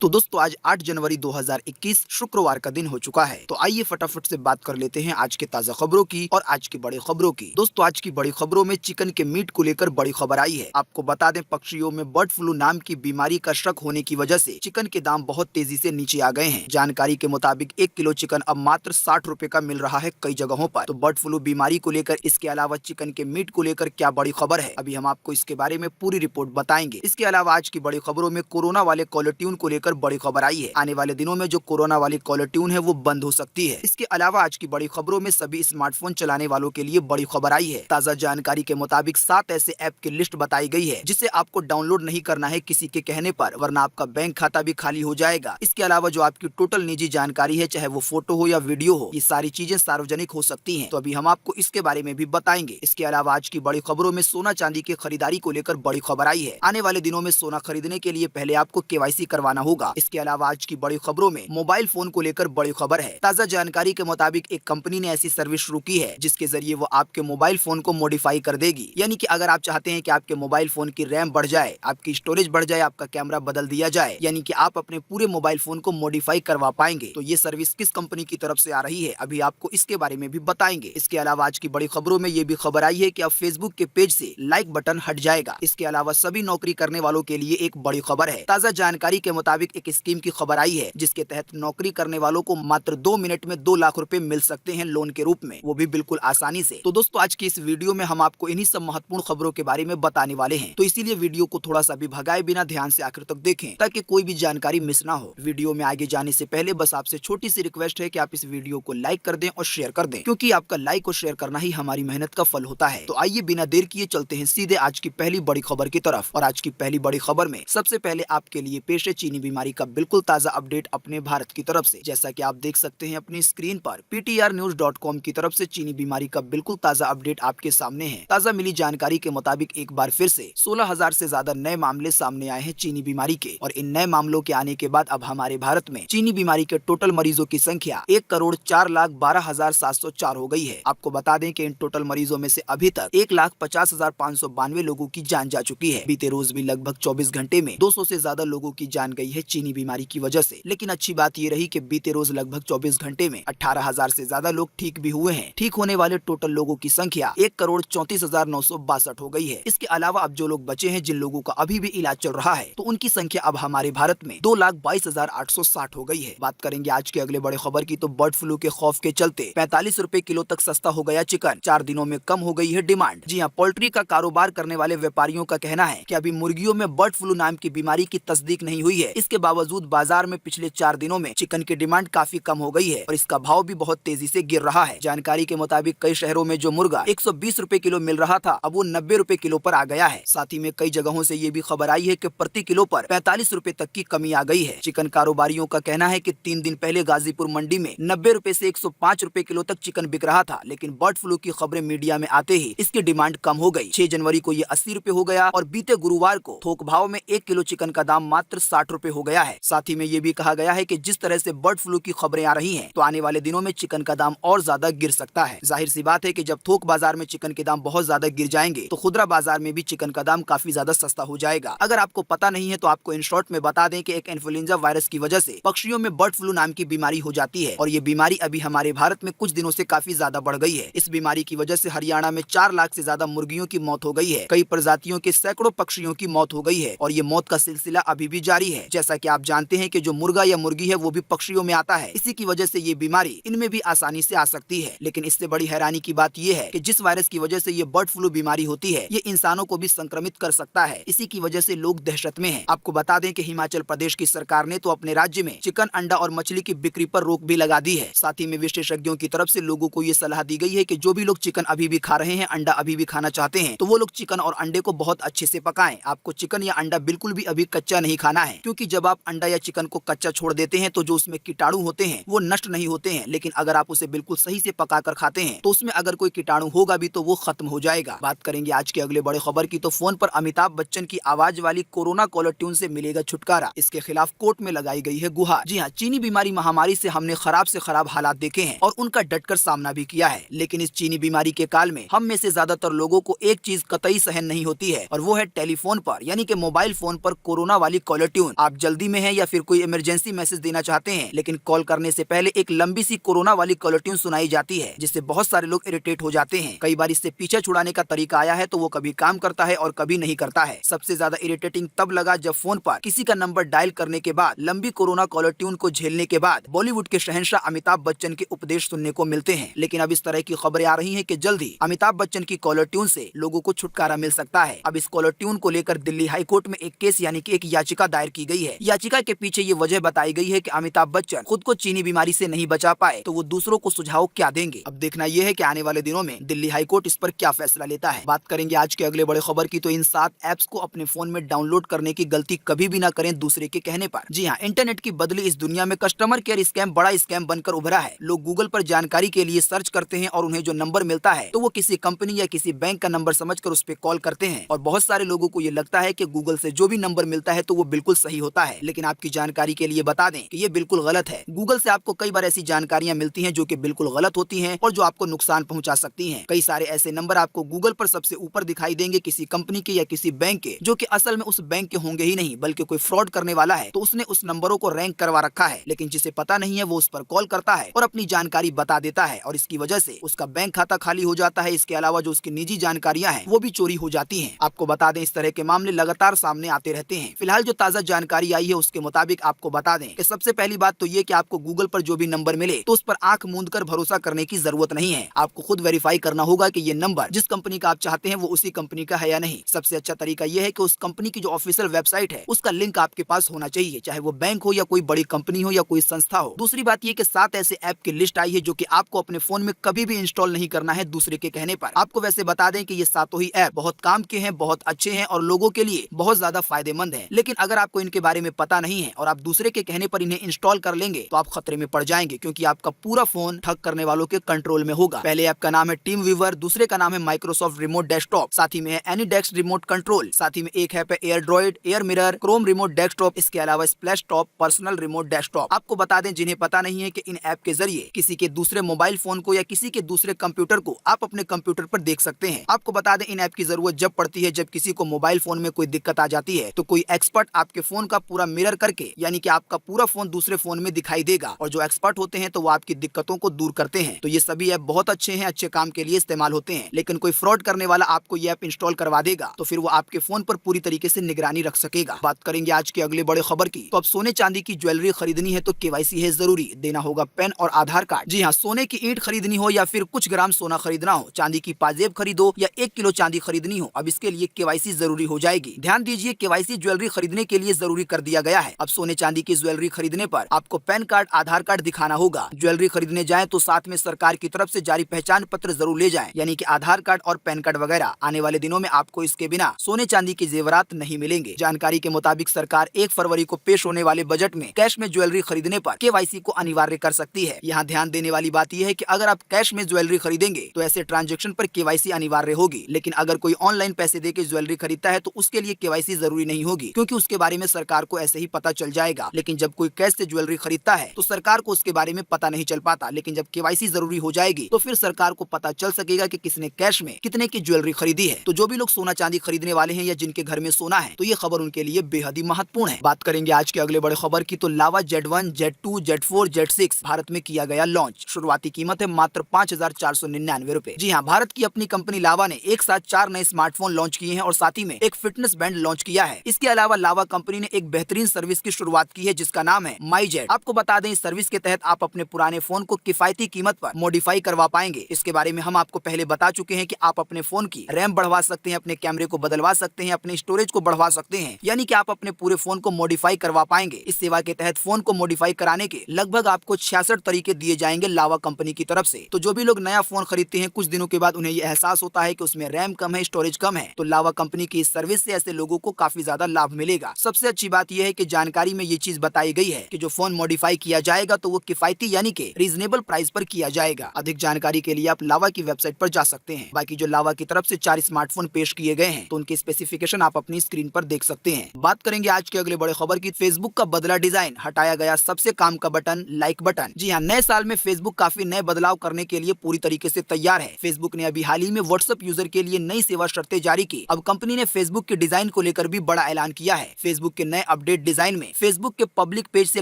तो दोस्तों आज 8 जनवरी 2021 शुक्रवार का दिन हो चुका है। तो आइए फटाफट से बात कर लेते हैं आज के ताजा खबरों की और आज की बड़ी खबरों की। दोस्तों आज की बड़ी खबरों में चिकन के मीट को लेकर बड़ी खबर आई है। आपको बता दें पक्षियों में बर्ड फ्लू नाम की बीमारी का शक होने की वजह से चिकन के दाम बहुत तेजी से नीचे आ गए हैं। जानकारी के मुताबिक 1 किलो चिकन अब मात्र 60 रुपए का मिल रहा है कई जगहों पर। तो बर्ड फ्लू बीमारी को लेकर इसके अलावा चिकन के मीट को लेकर क्या बड़ी खबर है, अभी हम आपको इसके बारे में पूरी रिपोर्ट बताएंगे। इसके अलावा आज की बड़ी खबरों में कोरोना वाले कॉलर ट्यून को लेकर बड़ी खबर आई है। आने वाले दिनों में जो कोरोना वाली कॉलर ट्यून है वो बंद हो सकती है। इसके अलावा आज की बड़ी खबरों में सभी स्मार्टफोन चलाने वालों के लिए बड़ी खबर आई है। ताजा जानकारी के मुताबिक 7 ऐसे ऐप की लिस्ट बताई गई है जिसे आपको डाउनलोड नहीं करना है किसी के कहने पर, वरना आपका बैंक खाता भी खाली हो जाएगा। इसके अलावा जो आपकी टोटल निजी जानकारी है, चाहे वो फोटो हो या वीडियो हो, ये सारी चीजें सार्वजनिक हो सकती है। तो अभी हम आपको इसके बारे में भी बताएंगे। इसके अलावा आज की बड़ी खबरों में सोना चांदी की खरीदारी को लेकर बड़ी खबर आई है। आने वाले दिनों में सोना खरीदने के लिए पहले आपको KYC करवाना होगा। इसके अलावा आज की बड़ी खबरों में मोबाइल फोन को लेकर बड़ी खबर है। ताजा जानकारी के मुताबिक एक कंपनी ने ऐसी सर्विस शुरू की है जिसके जरिए वो आपके मोबाइल फोन को मॉडिफाई कर देगी। यानी कि अगर आप चाहते हैं कि आपके मोबाइल फोन की रैम बढ़ जाए, आपकी स्टोरेज बढ़ जाए, आपका कैमरा बदल दिया जाए, यानी कि आप अपने पूरे मोबाइल फोन को मॉडिफाई करवा पाएंगे। तो ये सर्विस किस कंपनी की तरफ से आ रही है, अभी आपको इसके बारे में भी बताएंगे। इसके अलावा आज की बड़ी खबरों में ये भी खबर आई है कि अब फेसबुक के पेज से लाइक बटन हट जाएगा। इसके अलावा सभी नौकरी करने वालों के लिए एक बड़ी खबर है। ताजा जानकारी के मुताबिक एक स्कीम की खबर आई है जिसके तहत नौकरी करने वालों को मात्र 2 मिनट में 2 लाख रुपए मिल सकते हैं लोन के रूप में, वो भी बिल्कुल आसानी से। तो दोस्तों आज की इस वीडियो में हम आपको इन्हीं सब महत्वपूर्ण खबरों के बारे में बताने वाले हैं। तो इसीलिए वीडियो को थोड़ा सा भी भगाए बिना ध्यान से आखिर तक देखें ताकि कोई भी जानकारी मिस ना हो। वीडियो में आगे जाने से पहले बस आपसे छोटी सी रिक्वेस्ट है कि आप इस वीडियो को लाइक कर दें और शेयर कर दें, क्योंकि आपका लाइक और शेयर करना ही हमारी मेहनत का फल होता है। तो आइए बिना देर किए चलते हैं सीधे आज की पहली बड़ी खबर की तरफ। और आज की पहली बड़ी खबर में सबसे पहले आपके लिए पेश है चीनी बीमारी का बिल्कुल ताजा अपडेट अपने भारत की तरफ से। जैसा कि आप देख सकते हैं अपनी स्क्रीन पर PTRnews.com की तरफ से चीनी बीमारी का बिल्कुल ताजा अपडेट आपके सामने है। ताजा मिली जानकारी के मुताबिक एक बार फिर से 16,000 से ज्यादा नए मामले सामने आए हैं चीनी बीमारी के। और इन नए मामलों के आने के बाद अब हमारे भारत में चीनी बीमारी के टोटल मरीजों की संख्या 1,04,12,704 हो गई है। आपको बता दें कि इन टोटल मरीजों में से अभी तक 1,50,592 लोगों की जान जा चुकी है। बीते रोज भी लगभग 24 घंटे में 200 से ज्यादा लोगों की जान गई है चीनी बीमारी की वजह से। लेकिन अच्छी बात ये रही कि बीते रोज लगभग 24 घंटे में 18,000 से ज्यादा लोग ठीक भी हुए हैं। ठीक होने वाले टोटल लोगों की संख्या 1,34,962 हो गई है। इसके अलावा अब जो लोग बचे हैं, जिन लोगों का अभी भी इलाज चल रहा है, तो उनकी संख्या अब हमारे भारत में 2,22,860 हो गई है। बात करेंगे आज के अगले बड़े खबर की, तो बर्ड फ्लू के खौफ के चलते 45 रुपए किलो तक सस्ता हो गया चिकन। 4 दिनों में कम हो गई है डिमांड। जी हाँ, पोल्ट्री का कारोबार करने वाले व्यापारियों का कहना है कि अभी मुर्गियों में बर्ड फ्लू नाम की बीमारी की तस्दीक नहीं हुई है। इसके बावजूद बाजार में पिछले 4 दिनों में चिकन की डिमांड काफी कम हो गई है और इसका भाव भी बहुत तेजी से गिर रहा है। जानकारी के मुताबिक कई शहरों में जो मुर्गा 120 रुपए किलो मिल रहा था, अब वो 90 रुपए किलो पर आ गया है। साथ ही में कई जगहों से ये भी खबर आई है कि प्रति किलो पर 45 रुपए तक की कमी आ गई है। चिकन कारोबारियों का कहना है कि 3 दिन पहले गाजीपुर मंडी में 90 रुपए से 105 रुपए किलो तक चिकन बिक रहा था, लेकिन बर्ड फ्लू की खबरें मीडिया में आते ही इसकी डिमांड कम हो गई। 6 जनवरी को ये 80 रुपए हो गया और बीते गुरुवार को थोक भाव में 1 किलो चिकन का दाम मात्र 60 रुपए हो गया है। साथ ही में ये भी कहा गया है कि जिस तरह से बर्ड फ्लू की खबरें आ रही हैं, तो आने वाले दिनों में चिकन का दाम और ज्यादा गिर सकता है। जाहिर सी बात है कि जब थोक बाजार में चिकन के दाम बहुत ज्यादा गिर जाएंगे, तो खुदरा बाजार में भी चिकन का दाम काफी ज्यादा सस्ता हो जाएगा। अगर आपको पता नहीं है तो आपको इन शॉर्ट में बता दें कि एक इन्फ्लुएंजा वायरस की वजह से पक्षियों में बर्ड फ्लू नाम की बीमारी हो जाती है और ये बीमारी अभी हमारे भारत में कुछ दिनों से काफी ज्यादा बढ़ गई है। इस बीमारी की वजह से हरियाणा में 4 लाख से ज्यादा मुर्गियों की मौत हो गई है। कई प्रजातियों के सैकड़ों पक्षियों की मौत हो गई है और ये मौत का सिलसिला अभी भी जारी है। जैसा कि आप जानते हैं कि जो मुर्गा या मुर्गी है वो भी पक्षियों में आता है। इसी की वजह से ये बीमारी इनमें भी आसानी से आ सकती है। लेकिन इससे बड़ी हैरानी की बात यह है कि जिस वायरस की वजह से ये बर्ड फ्लू बीमारी होती है, ये इंसानों को भी संक्रमित कर सकता है। इसी की वजह से लोग दहशत में हैं। आपको बता दें कि हिमाचल प्रदेश की सरकार ने तो अपने राज्य में चिकन, अंडा और मछली की बिक्री पर रोक भी लगा दी है। साथ ही में विशेषज्ञों की तरफ से लोगों को ये सलाह दी गई है कि जो भी लोग चिकन अभी भी खा रहे हैं, अंडा अभी भी खाना चाहते हैं, तो वो लोग चिकन और अंडे को बहुत अच्छे से पकाएं। आपको चिकन या अंडा बिल्कुल भी अभी कच्चा नहीं खाना है, क्योंकि जब आप अंडा या चिकन को कच्चा छोड़ देते हैं तो जो उसमें कीटाणु होते हैं वो नष्ट नहीं होते हैं। लेकिन अगर आप उसे बिल्कुल सही से पकाकर खाते हैं तो उसमें अगर कोई कीटाणु होगा भी तो वो खत्म हो जाएगा। बात करेंगे आज के अगले बड़े खबर की, तो फोन पर अमिताभ बच्चन की आवाज वाली कोरोना कॉलर ट्यून से मिलेगा छुटकारा। इसके खिलाफ कोर्ट में लगाई गई है गुहार। जी हाँ, चीनी बीमारी महामारी से हमने खराब से खराब हालात देखे हैं और उनका डटकर सामना भी किया है। लेकिन इस चीनी बीमारी के काल में हम में से ज्यादातर लोगों को एक चीज कतई सहन नहीं होती है और वो है टेलीफोन पर यानी कि मोबाइल फोन पर कोरोना वाली कॉलर ट्यून। आप जल्दी में है या फिर कोई इमरजेंसी मैसेज देना चाहते हैं, लेकिन कॉल करने से पहले एक लंबी सी कोरोना वाली कॉलर ट्यून सुनाई जाती है, जिससे बहुत सारे लोग इरिटेट हो जाते हैं। कई बार इससे पीछे छुड़ाने का तरीका आया है तो वो कभी काम करता है और कभी नहीं करता है। सबसे ज्यादा इरिटेटिंग तब लगा जब फोन पर किसी का नंबर डायल करने के बाद लंबी कोरोना कॉलर ट्यून को झेलने के बाद बॉलीवुड के शहंशाह अमिताभ बच्चन के उपदेश सुनने को मिलते हैं। लेकिन अब इस तरह की खबरें आ रही हैं कि जल्द ही अमिताभ बच्चन की कॉलर ट्यून से लोगों को छुटकारा मिल सकता है। अब इस कॉलर ट्यून को लेकर दिल्ली हाई कोर्ट में एक केस यानी कि एक याचिका दायर की गई है। याचिका के पीछे ये वजह बताई गई है कि अमिताभ बच्चन खुद को चीनी बीमारी से नहीं बचा पाए तो वो दूसरों को सुझाव क्या देंगे। अब देखना यह है कि आने वाले दिनों में दिल्ली हाई कोर्ट इस पर क्या फैसला लेता है। बात करेंगे आज के अगले बड़े खबर की, तो इन 7 ऐप्स को अपने फोन में डाउनलोड करने की गलती कभी भी ना करें दूसरे के कहने पर। जी हाँ, इंटरनेट की बदली इस दुनिया में कस्टमर केयर स्कैम बड़ा स्कैम बनकर उभरा है। लोग गूगल पर जानकारी के लिए सर्च करते हैं और उन्हें जो नंबर मिलता है तो वो किसी कंपनी या किसी बैंक का नंबर समझकर उस पर कॉल करते हैं। और बहुत सारे लोगों को ये लगता है कि गूगल से जो भी नंबर मिलता है तो वो बिल्कुल सही होता है, लेकिन आपकी जानकारी के लिए बता दें कि ये बिल्कुल गलत है। गूगल से आपको कई बार ऐसी जानकारियां मिलती हैं जो कि बिल्कुल गलत होती हैं और जो आपको नुकसान पहुंचा सकती हैं। कई सारे ऐसे नंबर आपको गूगल पर सबसे ऊपर दिखाई देंगे किसी कंपनी के या किसी बैंक के, जो कि असल में उस बैंक के होंगे ही नहीं बल्कि कोई फ्रॉड करने वाला है तो उसने उस नंबरों को रैंक करवा रखा है। लेकिन जिसे पता नहीं है वो उस पर कॉल करता है और अपनी जानकारी बता देता है और इसकी वजह से उसका बैंक खाता खाली हो जाता है। इसके अलावा जो उसकी निजी जानकारियां हैं वो भी चोरी हो जाती हैं। आपको बता दें इस तरह के मामले लगातार सामने आते रहते हैं। फिलहाल जो ताजा जानकारी आई है उसके मुताबिक आपको बता दें कि सबसे पहली बात तो ये कि आपको गूगल पर जो भी नंबर मिले तो उस पर आंख मूंद कर भरोसा करने की जरूरत नहीं है। आपको खुद वेरीफाई करना होगा कि ये नंबर जिस कंपनी का आप चाहते हैं वो उसी कंपनी का है या नहीं। सबसे अच्छा तरीका यह है कि उस कंपनी की जो ऑफिशियल वेबसाइट है उसका लिंक आपके पास होना चाहिए, चाहे वो बैंक हो या कोई बड़ी कंपनी हो या कोई संस्था हो। दूसरी बात यह कि 7 ऐसे ऐप की लिस्ट आई है जो कि आपको अपने फोन में कभी भी इंस्टॉल नहीं करना है दूसरे के कहने पर। आपको वैसे बता दें कि ये 7 ही ऐप बहुत काम के हैं, बहुत अच्छे हैं और लोगों के लिए बहुत ज्यादा फायदेमंद है। लेकिन अगर आपको इनके बारे में पता नहीं है और आप दूसरे के कहने पर इन्हें इंस्टॉल कर लेंगे तो आप खतरे में पड़ जाएंगे, क्योंकि आपका पूरा फोन ठग करने वालों के कंट्रोल में होगा। पहले ऐप का नाम है टीम व्यूवर, दूसरे का नाम है माइक्रोसॉफ्ट रिमोट डेस्कटॉप, साथ ही में है एनीडेस्क रिमोट कंट्रोल, साथ ही में एक ऐप है AirDroid, air mirror, Chrome remote desktop, इसके अलावा splash top personal remote desktop. आपको बता दें जिन्हें पता नहीं है कि इन ऐप के जरिए किसी के दूसरे मोबाइल फोन को या किसी के दूसरे कंप्यूटर को आप अपने कंप्यूटर पर देख सकते हैं। आपको बता दें इन ऐप की जरूरत जब पड़ती है जब किसी को मोबाइल फोन में कोई दिक्कत आ जाती है तो कोई एक्सपर्ट आपके फोन का पूरा मिरर करके यानी कि आपका पूरा फोन दूसरे फोन में दिखाई देगा और जो एक्सपर्ट होते हैं तो वो आपकी दिक्कतों को दूर करते हैं। तो ये सभी ऐप बहुत अच्छे हैं, अच्छे काम के लिए इस्तेमाल होते हैं। लेकिन कोई फ्रॉड करने वाला आपको ये ऐप इंस्टॉल करवा देगा तो फिर वो आपके फोन पर पूरी तरीके से निगरानी रख सकेगा। बात करेंगे आज के अगले बड़े खबर की, तो अब सोने चांदी की ज्वेलरी खरीदनी है तो केवाईसी है जरूरी, देना होगा पेन और आधार कार्ड। जी हाँ, सोने की ईंट खरीदनी हो या फिर कुछ ग्राम सोना खरीदना हो, चांदी की पाजेब खरीदो या 1 किलो चांदी खरीदनी हो, अब इसके लिए केवाईसी जरूरी हो जाएगी। ध्यान दीजिए, केवाईसी ज्वेलरी खरीदने के लिए जरूरी कर दिया गया है। अब सोने चांदी की ज्वेलरी खरीदने पर आपको पैन कार्ड आधार कार्ड दिखाना होगा। ज्वेलरी खरीदने जाएं तो साथ में सरकार की तरफ से जारी पहचान पत्र जरूर ले जाएं, यानी कि आधार कार्ड और पैन कार्ड वगैरह। आने वाले दिनों में आपको इसके बिना सोने चांदी के जेवरात नहीं मिलेंगे। जानकारी के मुताबिक सरकार 1 फरवरी को पेश होने वाले बजट में कैश में ज्वेलरी खरीदने पर केवाईसी को अनिवार्य कर सकती है। यहाँ ध्यान देने वाली बात यह है कि अगर आप कैश में ज्वेलरी खरीदेंगे तो ऐसे ट्रांजैक्शन पर केवाईसी अनिवार्य होगी, लेकिन अगर कोई ऑनलाइन पैसे देकर ज्वेलरी खरीदता है तो उसके लिए केवाईसी जरूरी नहीं होगी, क्योंकि उसके बारे में सरकार को ऐसे ही पता चल जाएगा। लेकिन जब कोई कैश से ज्वेलरी खरीदता है तो सरकार को उसके बारे में पता नहीं चल पाता, लेकिन जब केवाईसी जरूरी हो जाएगी तो फिर सरकार को पता चल सकेगा कि किसने कैश में कितने की ज्वेलरी खरीदी है। तो जो भी लोग सोना चांदी खरीदने वाले हैं या जिनके घर में सोना है तो ये खबर उनके लिए बेहद ही महत्वपूर्ण है। बात करेंगे आज के अगले बड़े खबर की, तो लावा Z1, Z2, Z4, Z6 Bharat में किया गया लॉन्च। शुरुआती कीमत है मात्र 5,499 रुपए। जी हाँ, भारत की अपनी कंपनी लावा ने एक साथ 4 नए स्मार्टफोन लॉन्च किए हैं और साथ ही में एक फिटनेस बैंड लॉन्च किया है। इसके अलावा लावा कंपनी ने एक बेहतरीन सर्विस की शुरुआत की है जिसका नाम है माईजेट। आपको बता दें इस सर्विस के तहत आप अपने पुराने फोन को किफायती कीमत पर मॉडिफाई करवा पाएंगे। इसके बारे में हम आपको पहले बता चुके हैं कि आप अपने फोन की रैम बढ़वा सकते हैं, अपने कैमरे को बदलवा सकते हैं, अपने स्टोरेज को बढ़वा सकते हैं, यानी कि आप अपने पूरे फोन को मॉडिफाई करवा पाएंगे। इस सेवा के तहत फोन को मॉडिफाई कराने के लगभग आपको 66 तरीके दिए जाएंगे लावा कंपनी की तरफ से। तो जो भी लोग नया फोन खरीदते हैं कुछ दिनों के बाद उन्हें यह एहसास होता है कि उसमें रैम कम है, स्टोरेज कम है, तो लावा कंपनी की इस सर्विस से ऐसे लोगों को काफी ज्यादा लाभ मिलेगा। सबसे अच्छी बात यह है कि जानकारी में ये चीज बताई गई है कि जो फोन मॉडिफाई किया जाएगा तो वो किफायती यानी कि रीजनेबल प्राइस पर किया जाएगा। अधिक जानकारी के लिए आप लावा की वेबसाइट पर जा सकते हैं। बाकी जो लावा की तरफ से 4 स्मार्टफोन पेश किए गए हैं तो उनके स्पेसिफिकेशन आप अपनी स्क्रीन पर देख सकते हैं। बात करेंगे आज के अगले बड़े खबर की, फेसबुक का बदला डिजाइन, हटाया गया सबसे काम का बटन लाइक बटन। जी हाँ, नए साल में फेसबुक काफी नए बदलाव करने के लिए पूरी तरीके से तैयार है। फेसबुक ने अभी हाल ही में व्हाट्सएप यूजर के लिए नई सेवा शर्तें जारी की। अब कंपनी ने फेसबुक के डिजाइन को लेकर भी बड़ा ऐलान किया है। फेसबुक के नए अपडेट डिजाइन में फेसबुक के पब्लिक पेज से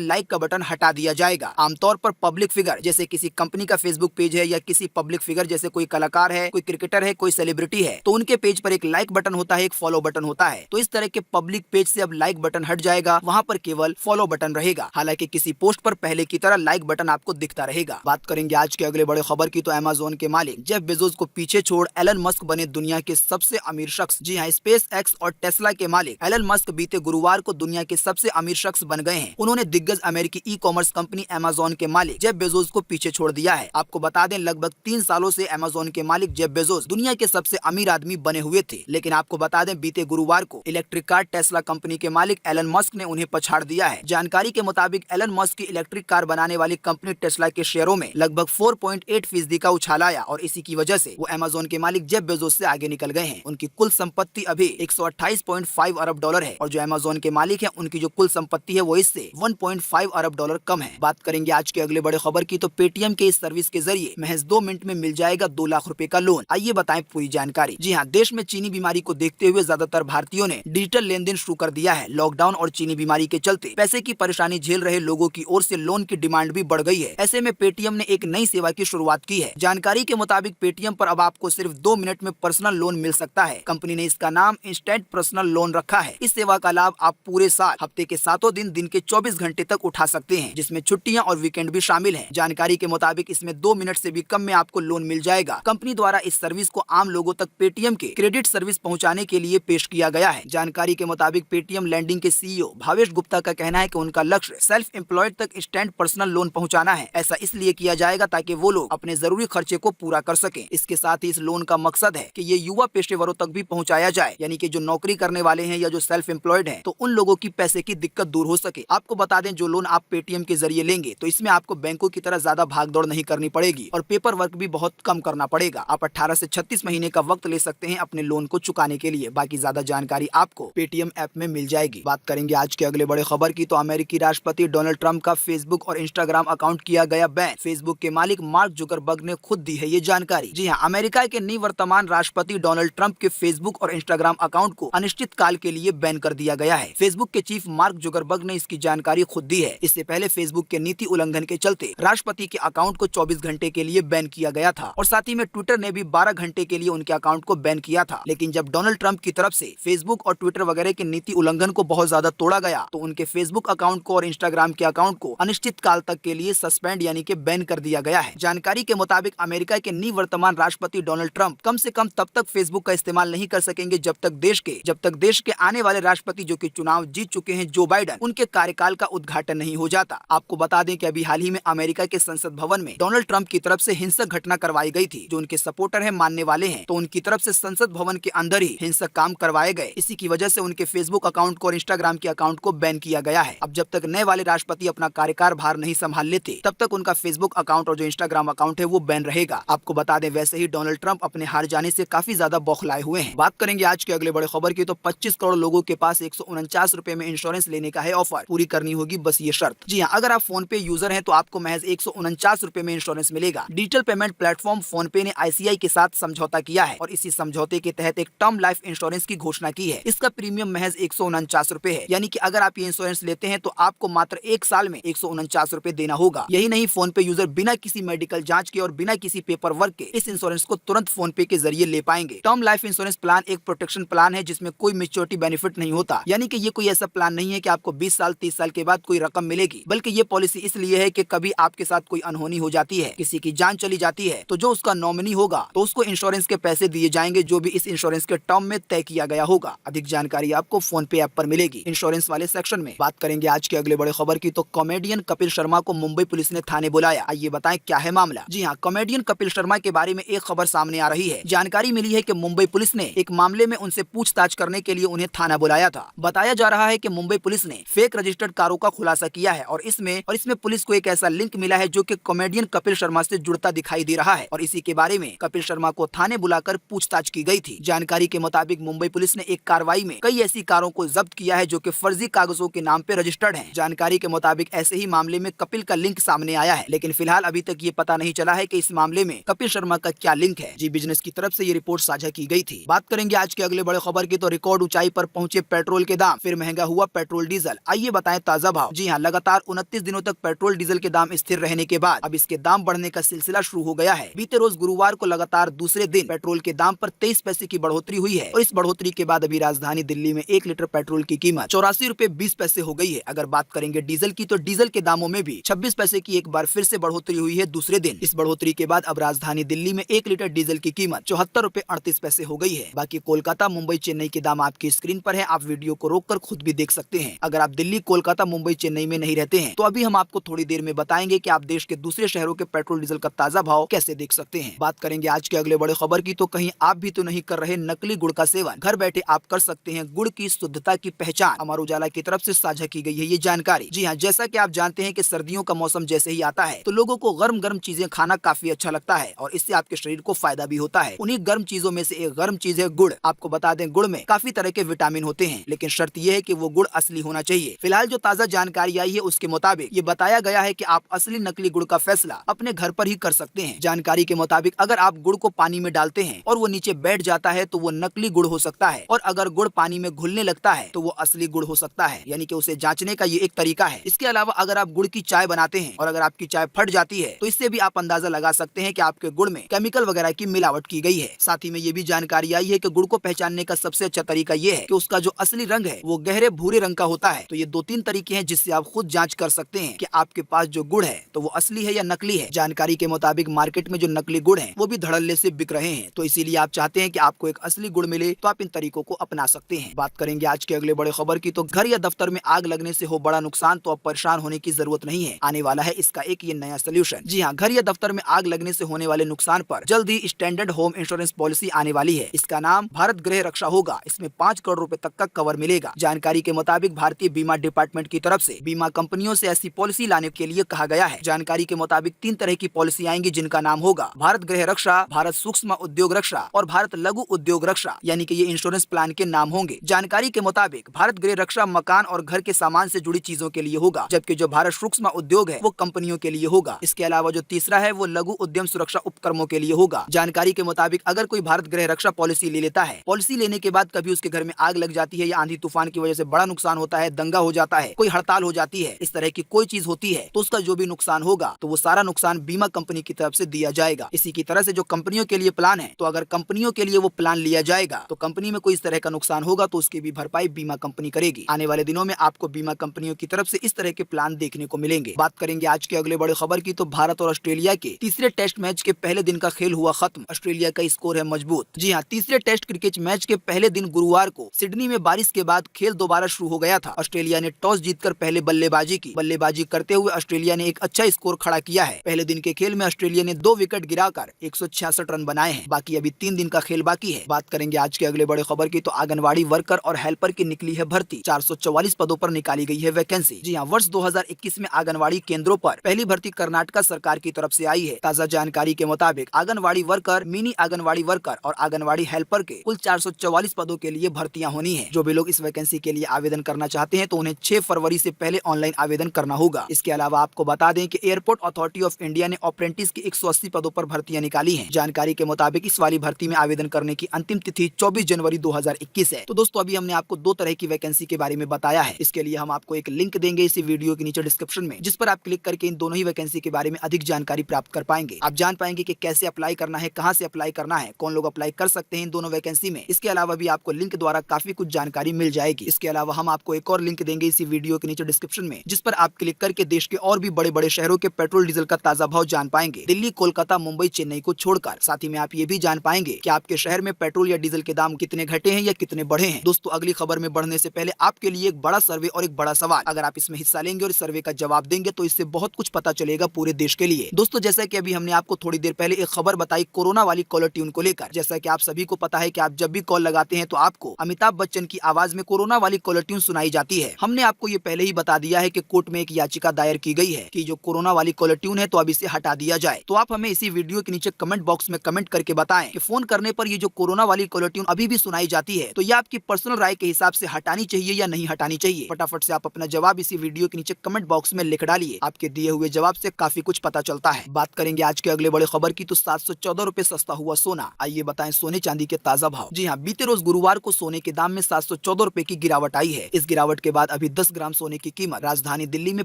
लाइक का बटन हटा दिया जाएगा। आमतौर पर पब्लिक फिगर जैसे किसी कंपनी का फेसबुक पेज है या किसी पब्लिक फिगर जैसे कोई कलाकार है, कोई क्रिकेटर है, कोई सेलिब्रिटी है, तो उनके पेज पर एक लाइक बटन होता है, एक फॉलो बटन होता है। तो इस तरह के पब्लिक पेज से अब लाइक बटन हट जाएगा, वहाँ पर केवल फॉलो बटन रहेगा। हालांकि किसी पोस्ट पर पहले की तरह लाइक बटन आपको दिखता रहेगा। बात करेंगे आज के अगले बड़े खबर की, तो अमेज़न के मालिक जेफ बेजोस को पीछे छोड़ एलन मस्क बने दुनिया के सबसे अमीर शख्स। जी हाँ, स्पेस एक्स और टेस्ला के मालिक एलन मस्क बीते गुरुवार को दुनिया के सबसे अमीर शख्स बन गए हैं। उन्होंने दिग्गज अमेरिकी ई कॉमर्स कंपनी अमेज़न के मालिक जेफ बेजोस को पीछे छोड़ दिया है। आपको बता दें, लगभग 3 सालों से अमेज़न के मालिक जेफ बेजोस दुनिया के सबसे अमीर आदमी बने हुए थे, लेकिन आपको बता दें बीते गुरुवार को इलेक्ट्रिक कार टेस्ला कंपनी के मालिक एलन मस्क ने उन्हें पछाड़ दिया है। जानकारी के मुताबिक एलन मस्क की इलेक्ट्रिक कार बनाने वाली कंपनी टेस्ला के शेयरों में लगभग 4.8% का उछाल आया और इसी की वजह से वो अमेज़न के मालिक जेफ बेजोस से आगे निकल गए हैं। उनकी कुल संपत्ति अभी 128.5 अरब डॉलर है और जो अमेज़न के मालिक हैं उनकी जो कुल संपत्ति है वो इससे 1.5 अरब डॉलर कम है। बात करेंगे आज के अगले बड़े खबर की, तो पेटीएम के इस सर्विस के जरिए महज 2 मिनट में मिल जाएगा 2 लाख रुपए का लोन। आइए बताएं पूरी जानकारी। जी हाँ, देश में चीनी बीमारी को देखते हुए ज्यादातर भारतीयों ने डिजिटल लेन देन शुरू कर दिया है। लॉकडाउन और चीनी बीमारी के चलते पैसे की परेशानी झेल रहे लोगों की ओर से लोन की डिमांड भी बढ़ गई है। ऐसे में पेटीएम ने एक नई सेवा की शुरुआत की है। जानकारी के मुताबिक पेटीएम पर अब आपको सिर्फ 2 मिनट में पर्सनल लोन मिल सकता है। कंपनी ने इसका नाम इंस्टेंट पर्सनल लोन रखा है। इस सेवा का लाभ आप पूरे साल, हफ्ते के 7 दिन, दिन के 24 घंटे तक उठा सकते हैं, जिसमें छुट्टियां और वीकेंड भी शामिल हैं। जानकारी के मुताबिक इसमें 2 मिनट से भी कम में आपको लोन मिल जाएगा। कंपनी द्वारा इस सर्विस को आम लोगों तक पेटीएम के क्रेडिट सर्विस पहुंचाने के लिए पेश किया गया है। जानकारी के मुताबिक पेटीएम लैंडिंग के सीईओ भावेश गुप्ता का कहना है कि उनका लक्ष्य सेल्फ एम्प्लॉयड तक इंस्टेंट पर्सनल लोन पहुंचाना है। ऐसा इसलिए किया जाएगा ताकि वो लोग अपने जरूरी खर्चे को पूरा कर सकें। इसके साथ ही इस लोन का मकसद है कि ये युवा पेशेवरों तक भी पहुंचाया जाए, यानी कि जो नौकरी करने वाले हैं या जो सेल्फ एम्प्लॉयड हैं, तो उन लोगों की पैसे की दिक्कत दूर हो सके। आपको बता दें, जो लोन आप पेटीएम के जरिए लेंगे तो इसमें आपको बैंकों की तरह ज्यादा भागदौड़ नहीं करनी पड़ेगी और पेपर वर्क भी बहुत कम करना पड़ेगा। आप 18 से 36 महीने का वक्त ले सकते हैं अपने लोन को चुकाने के लिए। बाकी ज्यादा जानकारी आपको पेटीएम ऐप में मिल जाएगी। बात करेंगे आज के अगले बड़े खबर की, तो अमेरिकी राष्ट्रपति डोनाल्ड ट्रंप का फेसबुक और इंस्टाग्राम अकाउंट किया गया बैन। फेसबुक के मालिक मार्क जुकरबर्ग ने खुद दी है ये जानकारी। जी हाँ, अमेरिका के निवर्तमान राष्ट्रपति डोनाल्ड ट्रंप के फेसबुक और इंस्टाग्राम अकाउंट को अनिश्चित काल के लिए बैन कर दिया गया है। फेसबुक के चीफ मार्क जुकरबर्ग ने इसकी जानकारी खुद दी है। इससे पहले फेसबुक के नीति उल्लंघन के चलते राष्ट्रपति के अकाउंट को 24 घंटे के लिए बैन किया गया था और साथ ही में ट्विटर ने भी 12 घंटे के लिए उनके अकाउंट को बैन किया था। लेकिन जब डोनाल्ड ट्रंप की तरफ से फेसबुक और ट्विटर वगैरह के नीति उल्लंघन को बहुत ज्यादा तोड़ा गया, तो उनके फेसबुक अकाउंट को और इंस्टाग्राम के अकाउंट को अनिश्चित काल तक के लिए सस्पेंड यानी कि बैन कर दिया गया है। जानकारी के मुताबिक अमेरिका के निवर्तमान राष्ट्रपति डोनाल्ड ट्रंप कम से कम तब तक फेसबुक का इस्तेमाल नहीं कर सकेंगे जब तक देश के आने वाले राष्ट्रपति जो कि चुनाव जीत चुके हैं, जो बाइडेन, उनके कार्यकाल का उद्घाटन नहीं हो जाता। आपको बता दें कि अभी हाल ही में अमेरिका के संसद भवन में डोनाल्ड ट्रंप की तरफ से हिंसक घटना करवाई गई थी। जो उनके सपोर्टर हैं, मानने वाले हैं, तो उनकी तरफ से संसद भवन के अंदर ही हिंसक काम करवाए गए। इसी की वजह से उनके फेसबुक अकाउंट को और इंस्टाग्राम के अकाउंट को बैन किया गया है। अब जब तक नए वाले राष्ट्रपति अपना कार्यकाल भार नहीं संभाल लेते, तब तक उनका फेसबुक अकाउंट और जो इंस्टाग्राम अकाउंट है वो बैन रहेगा। आपको बता दें, वैसे ही डोनाल्ड ट्रंप अपने हार जाने से काफी ज्यादा बौखलाए हुए हैं। बात करेंगे आज के अगले बड़े खबर की, तो 25 करोड़ लोगों के पास 149 रुपए में इंश्योरेंस लेने का है ऑफर। पूरी करनी होगी बस ये शर्त। जी हाँ, अगर आप फोन पे यूजर हैं तो आपको महज 149 रुपए में इंश्योरेंस मिलेगा। डिजिटल पेमेंट प्लेटफॉर्म फोन पे ने ICICI के साथ समझौता किया है और इसी समझौते के तहत एक टर्म लाइफ इंश्योरेंस की घोषणा की है। इसका प्रीमियम महज 149 रुपए है, यानी कि अगर आप ये इंश्योरेंस लेते हैं तो आपको मात्र 1 साल में 149 रुपए देना होगा। यही नहीं, फोन पे यूजर बिना किसी मेडिकल जांच के और बिना किसी पेपर वर्क के इस इंश्योरेंस को तुरंत फोन पे के जरिए ले पाएंगे। टर्म लाइफ इंश्योरेंस प्लान एक प्रोटेक्शन प्लान है जिसमें कोई मैच्योरिटी बेनिफिट नहीं होता, यानी कि ये कोई ऐसा प्लान नहीं है कि आपको 20 साल 30 साल के बाद कोई रकम मिलेगी, बल्कि ये पॉलिसी इसलिए है कि कभी आपके साथ कोई अनहोनी हो जाती है, किसी की जान चली जाती है, तो जो उसका नॉमिनी होगा तो उसको इंश्योरेंस के पैसे दिए जाएंगे जो भी इस इंश्योरेंस के टर्म में तय किया गया होगा। अधिक जानकारी आपको फोन पे ऐप पर मिलेगी इंश्योरेंस वाले सेक्शन में। बात करेंगे आज के अगले बड़े खबर की, तो कॉमेडियन कपिल शर्मा को मुंबई पुलिस ने थाने बुलाया। आइए बताएं क्या है मामला। जी हाँ, कॉमेडियन कपिल शर्मा के बारे में एक खबर सामने आ रही है। जानकारी मिली है कि मुंबई पुलिस ने एक मामले में उनसे पूछताछ करने के लिए उन्हें थाना बुलाया था। बताया जा रहा है कि मुंबई पुलिस ने फेक रजिस्टर्ड कारों का खुलासा किया है और इसमें पुलिस को एक ऐसा लिंक मिला है जो कि कॉमेडियन कपिल शर्मा से जुड़ता दिखाई दे रहा है और इसी के बारे में कपिल शर्मा को थाने बुलाकर पूछताछ की गई थी। जानकारी के मुताबिक मुंबई पुलिस ने एक कार्रवाई में कई ऐसी कारों को जब्त किया है जो कि फर्जी कागजों के नाम पे रजिस्टर्ड हैं। जानकारी के मुताबिक ऐसे ही मामले में कपिल का लिंक सामने आया है, लेकिन फिलहाल अभी तक ये पता नहीं चला है कि इस मामले में कपिल शर्मा का क्या लिंक है। जी बिजनेस की तरफ से ये रिपोर्ट साझा की गई थी। बात करेंगे आज के अगले बड़े खबर की, तो रिकॉर्ड ऊंचाई पर पहुंचे पेट्रोल के दाम, फिर महंगा हुआ पेट्रोल डीजल। आइए बताएं ताजा भाव। जी हाँ, लगातार 29 दिनों तक पेट्रोल डीजल के दाम स्थिर रहने के बाद अब इसके दाम बढ़ने का सिलसिला शुरू हो गया है। बीते रोज गुरुवार को लगातार दूसरे दिन पेट्रोल के दाम पर 23 पैसे की बढ़ोतरी हुई है और इस बढ़ोतरी के बाद अभी राजधानी दिल्ली में 1 लीटर पेट्रोल की कीमत 84 रुपए 20 पैसे हो गई है। अगर बात करेंगे डीजल की, तो डीजल के दामों में भी 26 पैसे की एक बार फिर से बढ़ोतरी हुई है दूसरे दिन। इस बढ़ोतरी के बाद अब राजधानी दिल्ली में 1 लीटर डीजल की कीमत 74 रुपए 38 पैसे हो गई है। बाकी कोलकाता, मुंबई, चेन्नई के दाम आपकी स्क्रीन पर है, आप वीडियो को रोककर खुद भी देख सकते हैं। अगर आप दिल्ली, कोलकाता, मुंबई, चेन्नई में नहीं रहते हैं तो अभी हम आपको थोड़ी देर में बताएंगे कि आप देश के दूसरे शहरों के पेट्रोल डीजल का ताजा भाव कैसे देख सकते हैं। बात करेंगे आज के अगले बड़े खबर की, तो कहीं आप भी तो नहीं कर रहे नकली गुड़ का सेवन। घर बैठे आप कर सकते हैं गुड़ की शुद्धता की पहचान। अमर उजाला की तरफ से साझा की गई है ये जानकारी। जी हाँ, जैसा कि आप जानते हैं कि सर्दियों का मौसम जैसे ही आता है तो लोगों को गर्म गर्म चीजें खाना काफी अच्छा लगता है और इससे आपके शरीर को फायदा भी होता है। उन्हीं गर्म चीजों में से एक गर्म चीज है गुड़। आपको बता दें, गुड़ में काफी तरह के विटामिन होते हैं, लेकिन शर्त यह है कि वो गुड़ असली होना चाहिए। फिलहाल जो ताजा जानकारी आई है उसके मुताबिक ये बताया गया है कि आप असली नकली गुड़ का फैसला अपने घर पर ही कर सकते हैं। जानकारी के मुताबिक अगर आप गुड़ को पानी में डालते हैं और वो नीचे बैठ जाता है तो वो नकली गुड़ हो सकता है, और अगर गुड़ पानी में घुलने लगता है तो वो असली गुड़ हो सकता है। यानी कि उसे जांचने का ये एक तरीका है। इसके अलावा अगर आप गुड़ की चाय बनाते हैं और अगर आपकी चाय फट जाती है तो इससे भी आप अंदाजा लगा सकते हैं कि आपके गुड़ में केमिकल वगैरह की मिलावट की गई है। साथ ही में ये भी जानकारी आई है कि गुड़ को पहचानने का सबसे अच्छा तरीका ये है कि उसका जो असली रंग है वो गहरे भूरे रंग का होता है। तो ये 2-3 तरीके हैं जिससे आप खुद जांच कर सकते हैं कि आपके पास जो गुड़ है तो वो असली है या नकली है। जानकारी के मुताबिक मार्केट में जो नकली गुड़ है वो भी धड़ल्ले से बिक रहे हैं, तो इसीलिए आप चाहते हैं कि आपको एक असली गुड़ मिले तो आप इन तरीकों को अपना सकते हैं। बात करेंगे आज के अगले बड़े खबर की, तो घर या दफ्तर में आग लगने से हो बड़ा नुकसान तो अब परेशान होने की जरूरत नहीं है। आने वाला है इसका एक ये नया सोल्यूशन। जी हाँ, घर या दफ्तर में आग लगने से होने वाले नुकसान पर जल्द ही स्टैंडर्ड होम इंश्योरेंस पॉलिसी आने वाली है। इसका नाम भारत गृह रक्षा होगा। इसमें 5 करोड़ रुपए तक का कवर मिलेगा। जानकारी के मुताबिक भारतीय बीमा डिपार्टमेंट की तरफ से बीमा कंपनियों से ऐसी पॉलिसी लाने के लिए कहा गया है। जानकारी के मुताबिक 3 तरह की पॉलिसी आएंगी जिनका नाम होगा भारत गृह रक्षा, भारत सूक्ष्म उद्योग रक्षा और भारत लघु उद्योग रक्षा। यानी कि ये इंश्योरेंस प्लान के नाम होंगे। जानकारी के मुताबिक भारत गृह रक्षा मकान और घर के सामान से जुड़ी चीजों के लिए होगा, जबकि जो भारत सूक्ष्म उद्योग है वो कंपनियों के लिए होगा। इसके अलावा जो तीसरा है वो लघु उद्यम सुरक्षा उपक्रमों के लिए होगा। जानकारी के मुताबिक अगर कोई भारत गृह रक्षा पॉलिसी ले लेता है, पॉलिसी लेने के बाद कभी उसके घर में आग लग जाती है या आंधी तूफान की वजह से बड़ा नुकसान होता है, दंगा हो जाता है, कोई हड़ताल हो जाती है, इस तरह की कोई चीज होती है तो उसका जो भी नुकसान होगा तो वो सारा नुकसान बीमा कंपनी की तरफ से दिया जाएगा। इसी की तरह से जो कंपनियों के लिए प्लान है, तो अगर कंपनियों के लिए वो प्लान लिया जाएगा तो कंपनी में कोई इस तरह का नुकसान होगा तो उसकी भी भरपाई बीमा कंपनी करेगी। आने वाले दिनों में आपको बीमा कंपनियों की तरफ से इस तरह के प्लान देखने को मिलेंगे। बात करेंगे आज के अगले बड़े खबर की, तो भारत और ऑस्ट्रेलिया के तीसरे टेस्ट मैच के पहले दिन का खेल हुआ खत्म। ऑस्ट्रेलिया का स्कोर है मजबूत। जी हाँ, तीसरे टेस्ट क्रिकेट मैच के पहले दिन गुरुवार को सिडनी में बारिश के बाद खेल दोबारा शुरू हो गया था। ऑस्ट्रेलिया ने टॉस जीतकर पहले बल्लेबाजी की। बल्लेबाजी करते हुए ऑस्ट्रेलिया ने एक अच्छा स्कोर खड़ा किया है। पहले दिन के खेल में ऑस्ट्रेलिया ने 2 विकेट गिराकर 166 रन बनाए हैं। बाकी अभी 3 दिन का खेल बाकी है। बात करेंगे आज के अगले बड़े खबर की, तो आंगनवाड़ी वर्कर और हेल्पर की निकली है भर्ती। 444 पदों पर निकाली गई है वैकेंसी। जी हाँ, वर्ष 2021 में आंगनवाड़ी केंद्रों पर पहली भर्ती कर्नाटक सरकार की तरफ से आई है। ताजा जानकारी के मुताबिक anganwadi worker, mini anganwadi worker और आंगनवाड़ी हेल्पर के कुल 444 पदों के लिए भर्तियां होनी है। जो भी लोग इस वैकेंसी के लिए आवेदन करना चाहते हैं तो उन्हें 6 फरवरी से पहले ऑनलाइन आवेदन करना होगा। इसके अलावा आपको बता दें कि एयरपोर्ट अथॉरिटी ऑफ इंडिया ने अप्रेंटिस की 180 पदों पर भर्तियां निकाली हैं। जानकारी के मुताबिक इस वाली भर्ती में आवेदन करने की अंतिम तिथि 24 जनवरी 2021 है। तो दोस्तों, अभी हमने आपको 2 तरह की वैकेंसी के बारे में बताया है। इसके लिए हम आपको एक लिंक देंगे इसी वीडियो के नीचे डिस्क्रिप्शन में, जिस पर आप क्लिक करके इन दोनों ही वैकेंसी के बारे में अधिक जानकारी प्राप्त कर पाएंगे। आप जान पाएंगे कि कैसे अप्लाई करना है, कहां से अप्लाई करना है, कौन लोग अप्लाई कर सकते हैं इन दोनों वैकेंसी में। इसके अलावा भी आपको लिंक द्वारा काफी कुछ जानकारी मिल जाएगी। इसके अलावा हम आपको एक और लिंक देंगे इसी वीडियो के नीचे डिस्क्रिप्शन में, जिस पर आप क्लिक करके देश के और भी बड़े बड़े शहरों के पेट्रोल डीजल का ताजा भाव जान पाएंगे, दिल्ली, कोलकाता, मुंबई, चेन्नई को छोड़कर। साथ ही में आप ये भी जान पाएंगे कि आपके शहर में पेट्रोल या डीजल के दाम कितने घटे हैं या कितने बढ़े हैं। दोस्तों, अगली खबर में बढ़ने से पहले आपके लिए एक बड़ा सर्वे और एक बड़ा सवाल। अगर आप इसमें हिस्सा लेंगे और इस सर्वे का जवाब देंगे तो इससे बहुत कुछ पता चलेगा पूरे देश के लिए। दोस्तों, जैसा कि अभी हमने आपको थोड़ी देर पहले एक खबर बताई कोरोना वाली कॉलर ट्यून को लेकर। जैसा कि आप सभी को पता है कि आप जब भी कॉल लगाते हैं तो आपको अमिताभ बच्चन की आवाज में कोरोना वाली कॉलर ट्यून सुनाई जाती है। हमने आपको ये पहले ही बता दिया है कि कोर्ट में एक याचिका दायर की गई है कि जो कोरोना वाली कॉलर ट्यून है तो अब इसे हटा दिया जाए। तो आप हमें इसी वीडियो के नीचे कमेंट बॉक्स में कमेंट करके बताएं कि फोन करने पर ये जो कोरोना वाली कॉलर ट्यून अभी भी सुनाई जाती है तो ये आपकी पर्सनल राय के हिसाब से हटानी चाहिए या नहीं हटानी चाहिए। फटाफट से आप अपना जवाब इसी वीडियो के नीचे कमेंट बॉक्स में लिख डालिए। आपके दिए हुए जवाब से काफी कुछ पता चलता है। बात करेंगे आज के अगले बड़े खबर की, तो 714 रुपए सस्ता हुआ सोना। आइए बताएं सोने चांदी के ताजा भाव। जी हाँ, बीते रोज गुरुवार को सोने के दाम में 714 रुपए की गिरावट गिरावट आई है। इस गिरावट के बाद अभी 10 ग्राम सोने की कीमत राजधानी दिल्ली में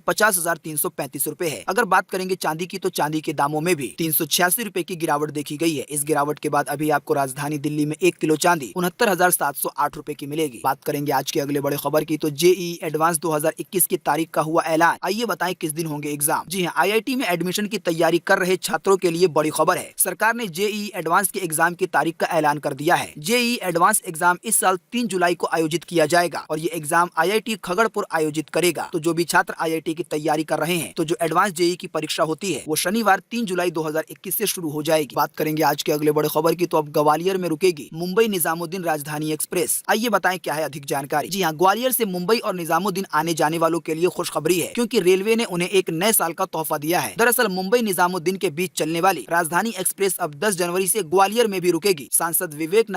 50,335 रुपए है। अगर बात करेंगे चांदी की तो चांदी के दामों में भी 386 रुपए की गिरावट देखी गई है। इस गिरावट के बाद अभी आपको राजधानी दिल्ली में 1 किलो चांदी 69,708 रुपए की मिलेगी। बात करेंगे आज के अगले बड़े खबर की तो जेईई एडवांस 2021 की तारीख का हुआ ऐलान। आइए बताएं किस दिन होंगे एग्जाम। जी हाँ, आईआईटी में एडमिशन की तैयारी कर रहे छात्रों के लिए बड़ी खबर है। सरकार ने जेईई एडवांस के एग्जाम की तारीख का ऐलान कर दिया है। जेईई एडवांस एग्जाम इस साल 3 जुलाई को आयोजित किया जाएगा और ये एग्जाम आईआईटी खगड़पुर आयोजित करेगा। तो जो भी छात्र आईआईटी की तैयारी कर रहे हैं तो जो एडवांस जेईई की परीक्षा होती है वो शनिवार 3 जुलाई 2021 से शुरू हो जाएगी। बात करेंगे आज के अगले बड़े खबर की तो अब ग्वालियर में रुकेगी मुंबई निजामुद्दीन राजधानी एक्सप्रेस। आइए बताएं क्या है अधिक जानकारी। जी हाँ, ग्वालियर से मुंबई और निजामुद्दीन आने जाने वालों के लिए खुशखबरी है, क्योंकि रेलवे ने उन्हें एक नए साल का तोहफा दिया है। दरअसल मुंबई निजामुद्दीन के बीच चलने वाली राजधानी एक्सप्रेस अब 10 जनवरी से ग्वालियर में भी रुकेगी। सांसद विवेक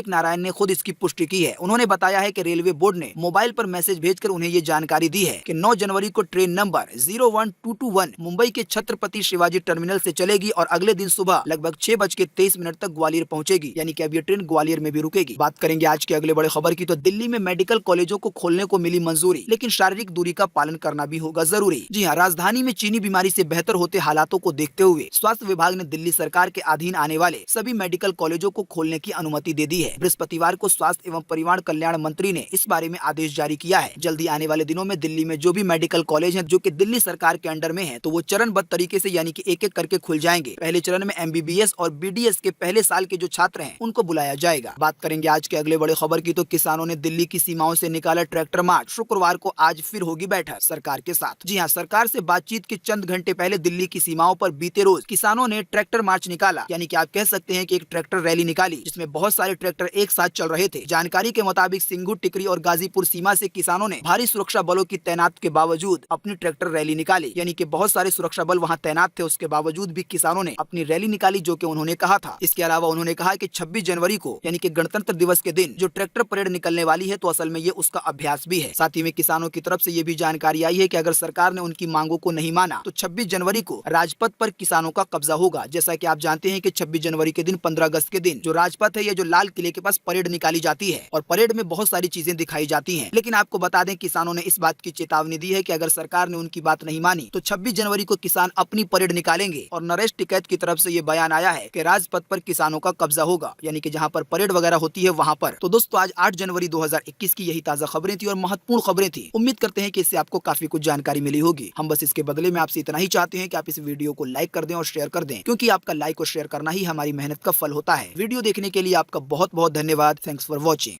नारायण ने खुद इसकी पुष्टि की है। उन्होंने बताया है कि रेलवे बोर्ड ने मोबाइल पर मैसेज भेजकर उन्हें ये जानकारी दी है कि 9 जनवरी को ट्रेन नंबर 01221 मुंबई के छत्रपति शिवाजी टर्मिनल से चलेगी और अगले दिन सुबह लगभग 6:23 तक ग्वालियर पहुंचेगी। यानी कि अब ये ट्रेन ग्वालियर में भी रुकेगी। बात करेंगे आज के अगले बड़े खबर की तो दिल्ली में मेडिकल कॉलेजों को खोलने को मिली मंजूरी, लेकिन शारीरिक दूरी का पालन करना भी होगा जरूरी। जी हाँ, राजधानी में चीनी बीमारी से बेहतर होते हालातों को देखते हुए स्वास्थ्य विभाग ने दिल्ली सरकार के अधीन आने वाले सभी मेडिकल कॉलेजों को खोलने की अनुमति दे दी है। बृहस्पतिवार को स्वास्थ्य एवं परिवार कल्याण मंत्री ने इस बारे में आदेश जारी किया है। जल्दी आने वाले दिनों में दिल्ली में जो भी मेडिकल कॉलेज हैं जो कि दिल्ली सरकार के अंडर में हैं, तो वो चरणबद्ध तरीके से यानी कि एक एक करके खुल जाएंगे। पहले चरण में एमबीबीएस और बीडीएस के पहले साल के जो छात्र हैं उनको बुलाया जाएगा। बात करेंगे आज के अगले बड़े खबर की तो किसानों ने दिल्ली की सीमाओं से निकाला ट्रैक्टर मार्च। शुक्रवार को आज फिर होगी बैठक सरकार के साथ। जी हाँ, सरकार से बातचीत के चंद घंटे पहले दिल्ली की सीमाओं पर बीते रोज किसानों ने ट्रैक्टर मार्च निकाला, यानी कि आप कह सकते हैं कि एक ट्रैक्टर रैली निकाली जिसमें बहुत सारे ट्रैक्टर एक साथ चल रहे थे। जानकारी के मुताबिक सिंगू, टिकरी और गाजीपुर सीमा से किसानों ने भारी सुरक्षा बलों की तैनात के बावजूद अपनी ट्रैक्टर रैली निकाली। यानी कि बहुत सारे सुरक्षा बल वहां तैनात थे, उसके बावजूद भी किसानों ने अपनी रैली निकाली जो कि उन्होंने कहा था। इसके अलावा उन्होंने कहा कि 26 जनवरी को यानी कि गणतंत्र दिवस के दिन जो ट्रैक्टर परेड निकलने वाली है तो असल में ये उसका अभ्यास भी है। साथ ही में किसानों की तरफ से ये भी जानकारी आई है कि अगर सरकार ने उनकी मांगों को नहीं माना तो 26 जनवरी को राजपथ पर किसानों का कब्जा होगा। जैसा कि आप जानते हैं कि 26 जनवरी के दिन 15 अगस्त के दिन जो राजपथ है या जो लाल किले के पास परेड निकाली जाती है और परेड में बहुत सारी चीजें दिखाई जाती हैं। लेकिन आपको बता दें किसानों ने इस बात की चेतावनी दी है कि अगर सरकार ने उनकी बात नहीं मानी तो 26 जनवरी को किसान अपनी परेड निकालेंगे। और नरेश टिकैत की तरफ से ये बयान आया है कि राजपथ पर किसानों का कब्जा होगा, यानी कि जहां पर परेड वगैरह होती है वहां पर। तो दोस्तों, आज 8 जनवरी 2021 की यही ताजा खबरें थी और महत्वपूर्ण खबरें थी। उम्मीद करते हैं कि इससे आपको काफी कुछ जानकारी मिली होगी। हम बस इसके बदले में आपसे इतना ही चाहते हैं कि आप इस वीडियो को लाइक कर दें और शेयर कर दें, क्योंकि आपका लाइक और शेयर करना ही हमारी मेहनत का फल होता है। वीडियो देखने के लिए आपका बहुत बहुत धन्यवाद। Thanks for watching.